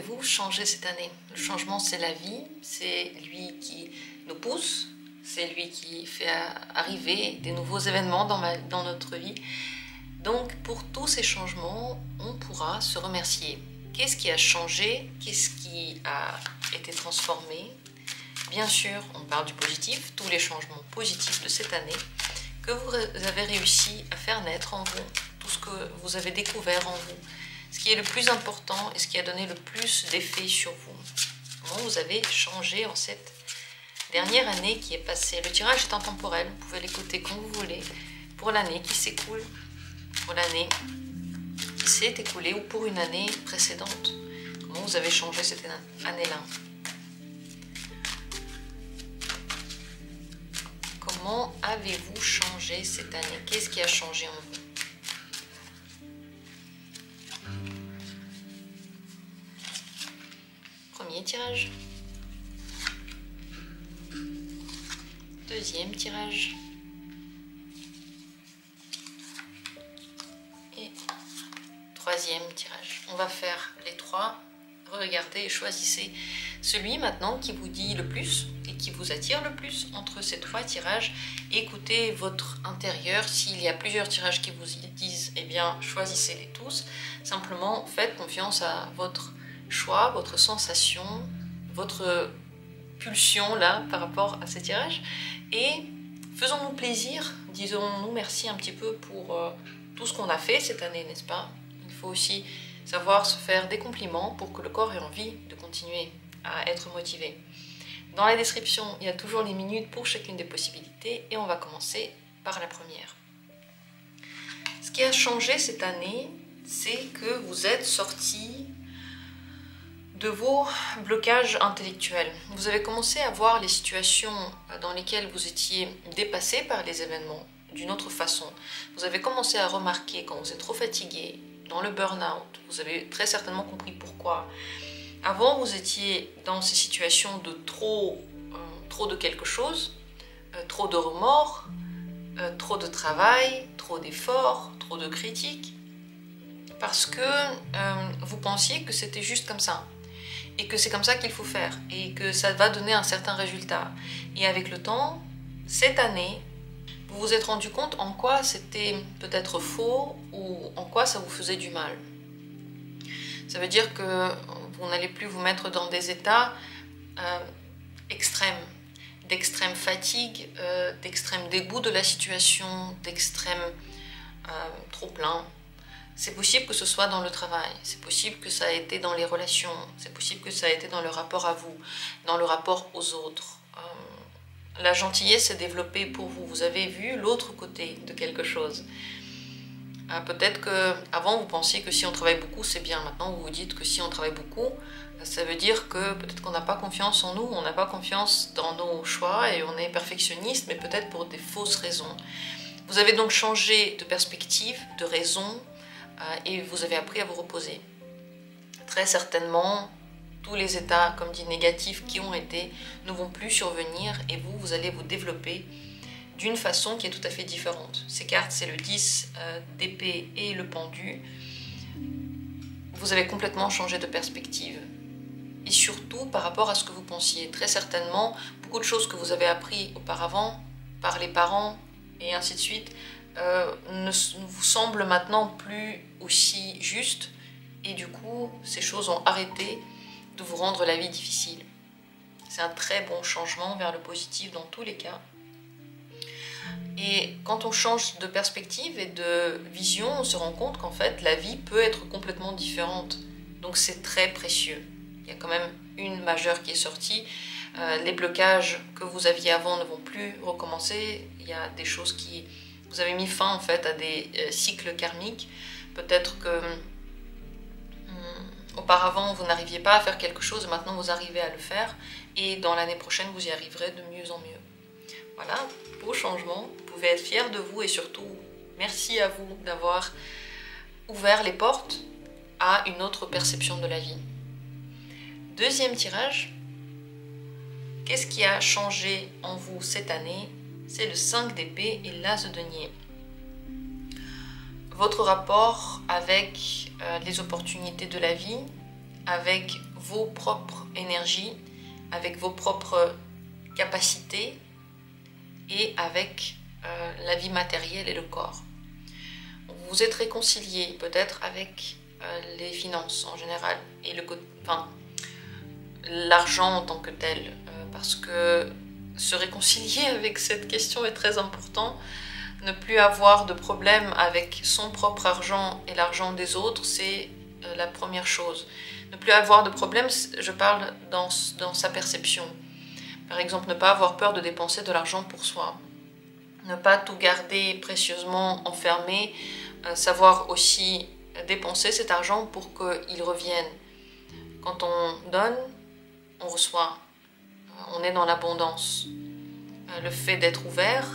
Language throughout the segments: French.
avez-vous changé cette année? Le changement, c'est la vie, c'est lui qui nous pousse, c'est lui qui fait arriver des nouveaux événements dans notre vie. Donc, pour tous ces changements, on pourra se remercier. Qu'est-ce qui a changé? Qu'est-ce qui a été transformé? Bien sûr, on parle du positif, tous les changements positifs de cette année que vous avez réussi à faire naître en vous, tout ce que vous avez découvert en vous, ce qui est le plus important et ce qui a donné le plus d'effet sur vous. Comment vous avez changé en cette dernière année qui est passée. Le tirage est intemporel, vous pouvez l'écouter quand vous voulez, pour l'année qui s'écoule, pour l'année qui s'est écoulée ou pour une année précédente. Comment vous avez changé cette année-là? Comment avez-vous changé cette année? Qu'est-ce qui a changé en vous? Premier tirage. Deuxième tirage. Et troisième tirage. On va faire les trois. Regardez et choisissez celui maintenant qui vous dit le plus et qui vous attire le plus entre ces trois tirages. Écoutez votre intérieur. S'il y a plusieurs tirages qui vous y disent, eh bien choisissez-les tous. Simplement faites confiance à votre choix, votre sensation, votre pulsion là par rapport à ces tirages. Et faisons-nous plaisir, disons-nous merci un petit peu pour tout ce qu'on a fait cette année, n'est-ce pas? Il faut aussi savoir se faire des compliments pour que le corps ait envie de continuer à être motivé. Dans la description, il y a toujours les minutes pour chacune des possibilités et on va commencer par la première. Ce qui a changé cette année, c'est que vous êtes sortis de vos blocages intellectuels. Vous avez commencé à voir les situations dans lesquelles vous étiez dépassé par les événements d'une autre façon. Vous avez commencé à remarquer quand vous êtes trop fatigué, dans le burn-out, vous avez très certainement compris pourquoi. Avant, vous étiez dans ces situations de trop de quelque chose, trop de remords, trop de travail, trop d'efforts, trop de critiques, parce que vous pensiez que c'était juste comme ça, et que c'est comme ça qu'il faut faire, et que ça va donner un certain résultat. Et avec le temps, cette année, vous vous êtes rendu compte en quoi c'était peut-être faux ou en quoi ça vous faisait du mal. Ça veut dire que vous n'allez plus vous mettre dans des états extrêmes, d'extrême fatigue, d'extrême dégoût de la situation, d'extrême trop-plein. C'est possible que ce soit dans le travail, c'est possible que ça ait été dans les relations, c'est possible que ça ait été dans le rapport à vous, dans le rapport aux autres. La gentillesse s'est développée pour vous. Vous avez vu l'autre côté de quelque chose. Peut-être qu'avant vous pensiez que si on travaille beaucoup c'est bien. Maintenant vous vous dites que si on travaille beaucoup, ça veut dire que peut-être qu'on n'a pas confiance en nous, on n'a pas confiance dans nos choix et on est perfectionniste, mais peut-être pour des fausses raisons. Vous avez donc changé de perspective, de raison, et vous avez appris à vous reposer. Très certainement, tous les états, comme dit, négatifs qui ont été ne vont plus survenir et vous allez vous développer d'une façon qui est tout à fait différente. Ces cartes, c'est le 10 d'épée et le pendu. Vous avez complètement changé de perspective. Et surtout par rapport à ce que vous pensiez. Très certainement, beaucoup de choses que vous avez appris auparavant, par les parents et ainsi de suite, ne vous semblent maintenant plus aussi justes. Et du coup, ces choses ont arrêté de vous rendre la vie difficile. C'est un très bon changement vers le positif dans tous les cas. Et quand on change de perspective et de vision, on se rend compte qu'en fait, la vie peut être complètement différente. Donc c'est très précieux. Il y a quand même une majeure qui est sortie. Les blocages que vous aviez avant ne vont plus recommencer. Il y a des choses qui... Vous avez mis fin en fait à des cycles karmiques. Peut-être que auparavant vous n'arriviez pas à faire quelque chose, maintenant vous arrivez à le faire. Et dans l'année prochaine, vous y arriverez de mieux en mieux. Voilà, beau changement. Vous pouvez être fiers de vous et surtout, merci à vous d'avoir ouvert les portes à une autre perception de la vie. Deuxième tirage. Qu'est-ce qui a changé en vous cette année? C'est le 5 d'épée et l'as de denier. Votre rapport avec les opportunités de la vie, avec vos propres énergies, avec vos propres capacités et avec la vie matérielle et le corps. Vous êtes réconcilié peut-être avec les finances en général et l'argent en tant que tel, parce que se réconcilier avec cette question est très important. Ne plus avoir de problème avec son propre argent et l'argent des autres, c'est la première chose. Ne plus avoir de problème, je parle dans sa perception. Par exemple, ne pas avoir peur de dépenser de l'argent pour soi. Ne pas tout garder précieusement enfermé, savoir aussi dépenser cet argent pour qu'il revienne. Quand on donne, on reçoit. On est dans l'abondance. Le fait d'être ouvert,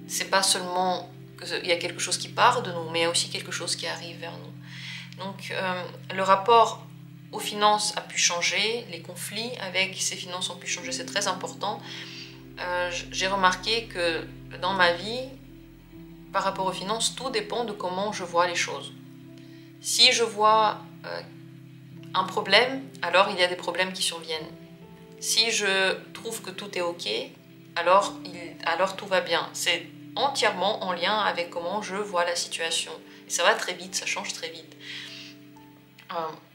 c'est pas seulement qu'il y a quelque chose qui part de nous, mais il y a aussi quelque chose qui arrive vers nous. Donc le rapport aux finances a pu changer, les conflits avec ces finances ont pu changer, c'est très important. J'ai remarqué que dans ma vie, par rapport aux finances, tout dépend de comment je vois les choses. Si je vois un problème, alors il y a des problèmes qui surviennent. Si je trouve que tout est ok, alors tout va bien. C'est entièrement en lien avec comment je vois la situation. Et ça va très vite, ça change très vite.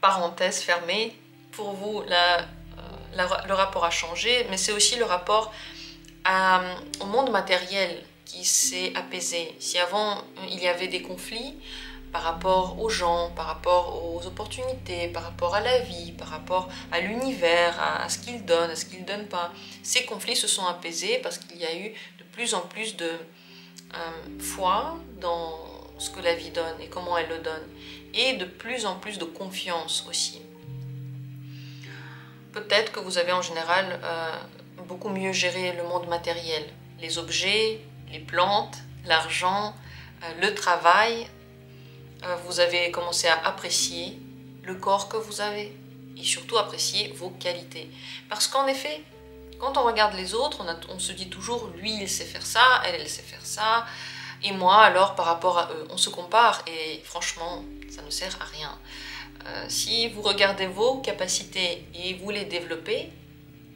Parenthèse fermée, pour vous, le rapport a changé, mais c'est aussi le rapport au monde matériel qui s'est apaisé. Si avant, il y avait des conflits par rapport aux gens, par rapport aux opportunités, par rapport à la vie, par rapport à l'univers, à ce qu'il donne, à ce qu'il ne donne pas, ces conflits se sont apaisés parce qu'il y a eu de plus en plus de foi dans ce que la vie donne et comment elle le donne, et de plus en plus de confiance aussi. Peut-être que vous avez en général beaucoup mieux géré le monde matériel, les objets, les plantes, l'argent, le travail. Vous avez commencé à apprécier le corps que vous avez et surtout apprécier vos qualités. Parce qu'en effet, quand on regarde les autres, on se dit toujours « lui, il sait faire ça, elle sait faire ça ». Et moi, alors, par rapport à eux, on se compare et franchement, ça ne sert à rien. Si vous regardez vos capacités et vous les développez,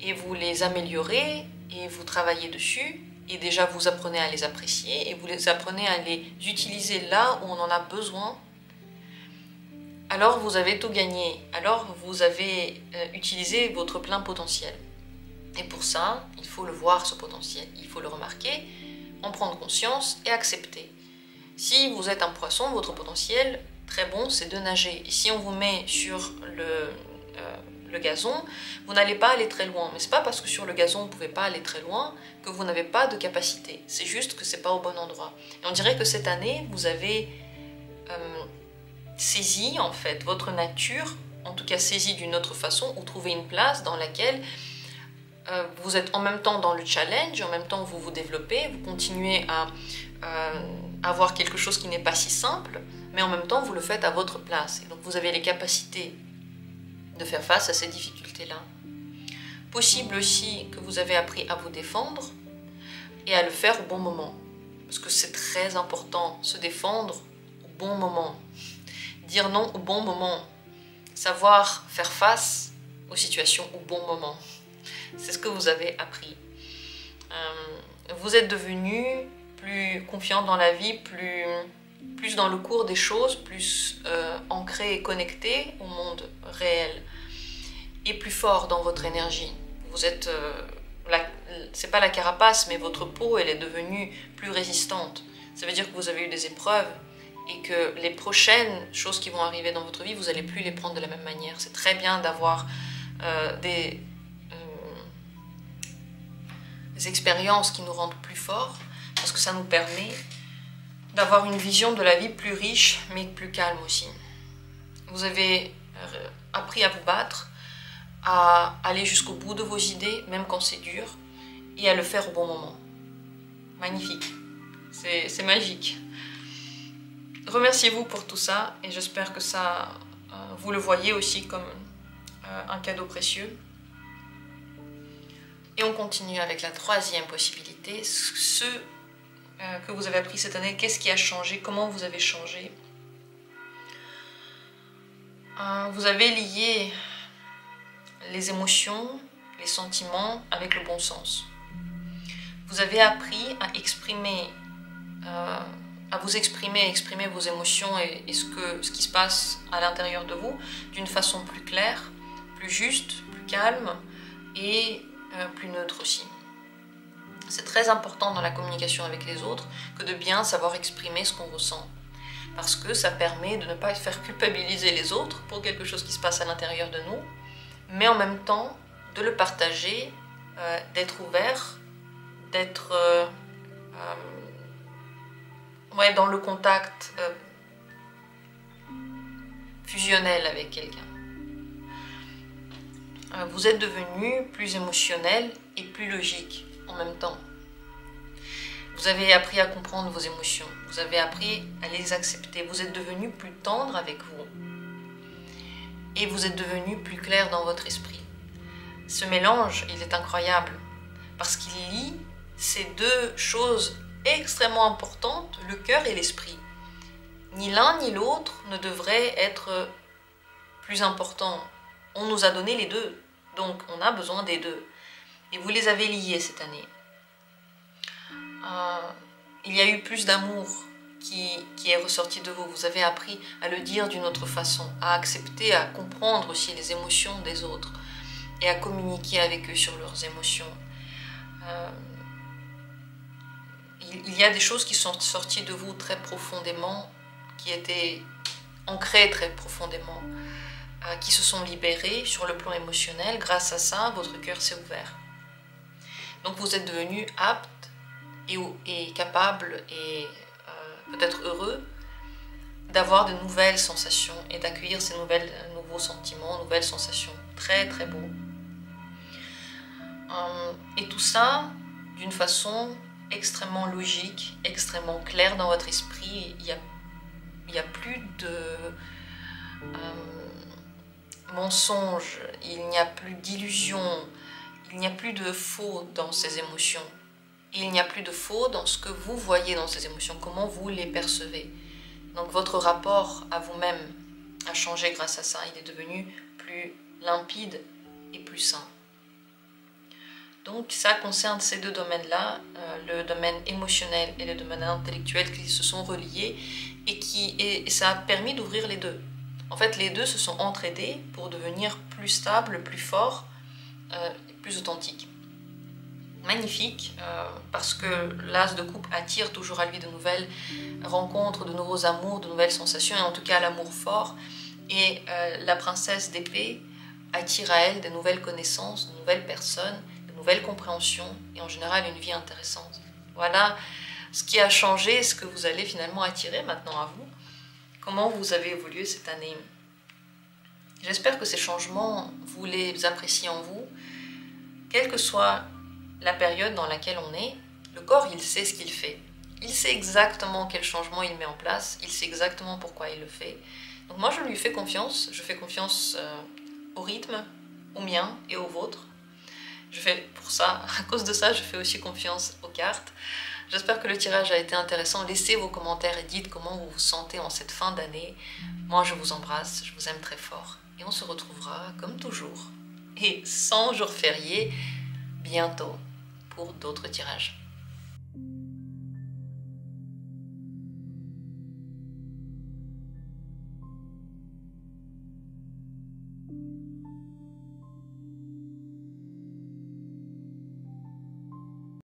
et vous les améliorez, et vous travaillez dessus, et déjà vous apprenez à les apprécier, et vous les apprenez à les utiliser là où on en a besoin, alors vous avez tout gagné. Alors vous avez utilisé votre plein potentiel. Et pour ça, il faut le voir, ce potentiel. Il faut le remarquer, en prendre conscience et accepter. Si vous êtes un poisson, votre potentiel, très bon, c'est de nager. Et si on vous met sur le gazon, vous n'allez pas aller très loin. Mais ce n'est pas parce que sur le gazon, vous ne pouvez pas aller très loin que vous n'avez pas de capacité. C'est juste que ce n'est pas au bon endroit. Et on dirait que cette année, vous avez saisi, en fait, votre nature, en tout cas saisi d'une autre façon, ou trouvé une place dans laquelle vous êtes en même temps dans le challenge, en même temps vous vous développez, vous continuez à avoir quelque chose qui n'est pas si simple, mais en même temps vous le faites à votre place. Et donc vous avez les capacités de faire face à ces difficultés-là. Possible aussi que vous avez appris à vous défendre et à le faire au bon moment. Parce que c'est très important, se défendre au bon moment. Dire non au bon moment. Savoir faire face aux situations au bon moment. C'est ce que vous avez appris. Vous êtes devenu plus confiant dans la vie, plus dans le cours des choses, plus ancré et connecté au monde réel, et plus fort dans votre énergie. Vous êtes, c'est pas la carapace, mais votre peau, elle est devenue plus résistante. Ça veut dire que vous avez eu des épreuves et que les prochaines choses qui vont arriver dans votre vie, vous n'allez plus les prendre de la même manière. C'est très bien d'avoir des expériences qui nous rendent plus forts, parce que ça nous permet d'avoir une vision de la vie plus riche, mais plus calme aussi. Vous avez appris à vous battre, à aller jusqu'au bout de vos idées, même quand c'est dur, et à le faire au bon moment. Magnifique, c'est magique. Remerciez-vous pour tout ça, et j'espère que ça, vous le voyez aussi comme un cadeau précieux. Et on continue avec la troisième possibilité, ce que vous avez appris cette année, qu'est-ce qui a changé, comment vous avez changé. Vous avez lié les émotions, les sentiments avec le bon sens. Vous avez appris à exprimer, à vous exprimer, à exprimer vos émotions et ce qui se passe à l'intérieur de vous d'une façon plus claire, plus juste, plus calme et plus neutre aussi. C'est très important dans la communication avec les autres que de bien savoir exprimer ce qu'on ressent. Parce que ça permet de ne pas faire culpabiliser les autres pour quelque chose qui se passe à l'intérieur de nous, mais en même temps de le partager, d'être ouvert, d'être dans le contact fusionnel avec quelqu'un. Vous êtes devenu plus émotionnel et plus logique en même temps. Vous avez appris à comprendre vos émotions, vous avez appris à les accepter, vous êtes devenu plus tendre avec vous et vous êtes devenu plus clair dans votre esprit. Ce mélange, il est incroyable parce qu'il lie ces deux choses extrêmement importantes, le cœur et l'esprit. Ni l'un ni l'autre ne devrait être plus important. On nous a donné les deux, donc on a besoin des deux. Et vous les avez liés cette année. Il y a eu plus d'amour qui est ressorti de vous. Vous avez appris à le dire d'une autre façon, à accepter, à comprendre aussi les émotions des autres et à communiquer avec eux sur leurs émotions. Il y a des choses qui sont sorties de vous très profondément, qui étaient ancrées très profondément, qui se sont libérées sur le plan émotionnel. Grâce à ça, votre cœur s'est ouvert. Donc vous êtes devenu apte et capable et peut-être heureux d'avoir de nouvelles sensations et d'accueillir ces nouveaux sentiments, nouvelles sensations. Très très beau. Et tout ça d'une façon extrêmement logique, extrêmement claire dans votre esprit. Il n'y a plus de mensonges, il n'y a plus d'illusions, il n'y a plus de faux dans ces émotions. Il n'y a plus de faux dans ce que vous voyez dans ces émotions, comment vous les percevez. Donc votre rapport à vous-même a changé grâce à ça. Il est devenu plus limpide et plus sain. Donc ça concerne ces deux domaines-là, le domaine émotionnel et le domaine intellectuel qui se sont reliés et ça a permis d'ouvrir les deux. En fait, les deux se sont entraidés pour devenir plus stables, plus forts, plus authentiques. Magnifique, parce que l'as de coupe attire toujours à lui de nouvelles rencontres, de nouveaux amours, de nouvelles sensations, et en tout cas l'amour fort. Et la princesse d'épée attire à elle de nouvelles connaissances, de nouvelles personnes, de nouvelles compréhensions, et en général une vie intéressante. Voilà ce qui a changé, ce que vous allez finalement attirer maintenant à vous. Comment vous avez évolué cette année. J'espère que ces changements, vous les appréciez en vous, quelle que soit la période dans laquelle on est, le corps, il sait ce qu'il fait. Il sait exactement quel changement il met en place, il sait exactement pourquoi il le fait. Donc moi, je lui fais confiance, je fais confiance au rythme, au mien et au vôtre. Je fais pour ça, à cause de ça, je fais aussi confiance aux cartes. J'espère que le tirage a été intéressant. Laissez vos commentaires et dites comment vous vous sentez en cette fin d'année. Moi, je vous embrasse, je vous aime très fort. Et on se retrouvera, comme toujours, et sans jour férié, bientôt, pour d'autres tirages.